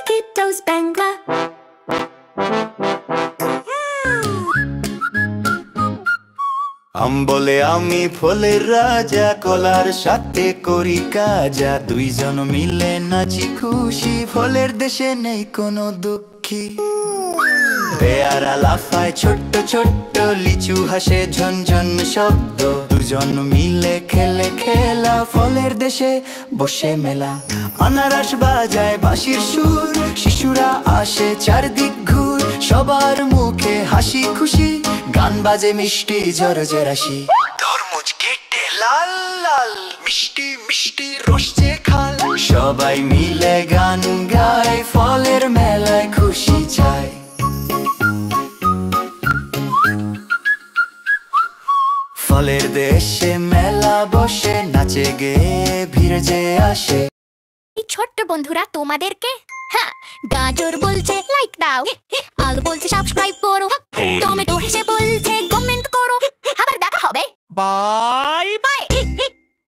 Taquitos Bangla. বলে আমি ফলের রাজা, কলার সাথে করি কাজা। দুইজন মিলে নাচি খুশি, ফলের দেশে নেই কোনো দুঃখী। পেয়ারা লাফায় ছোট্ট ছোট্ট, লিচু হাসে ঝনঝন শব্দ। দুজন মিলে খেলে খেলা, ফলের দেশে বসে মেলা। আনারস বাজায় বাঁশির সুর, শিশুরা আসে চারদিক ঘুর। সবার মুখে হাসি খুশি, গান বাজে মিষ্টি ঝরঝে রাশি। তরমুজ কেটে লাল লাল, মিষ্টি মিষ্টি রস যে খাল। সবাই মিলে গান গায়, ফলের মেলায় খুশি যায়। ফলের দেশে মেলা বসে, নাচে গে ভিড় যে আসে। এই ছোট্ট বন্ধুরা তোমাদেরকে, হ্যাঁ, গাজর বলছে লাইক দাও, আলু বলছে সাবস্ক্রাইব করো, টমেটো হেসে বলছে কমেন্ট করো। আবার দেখা হবে। বাই।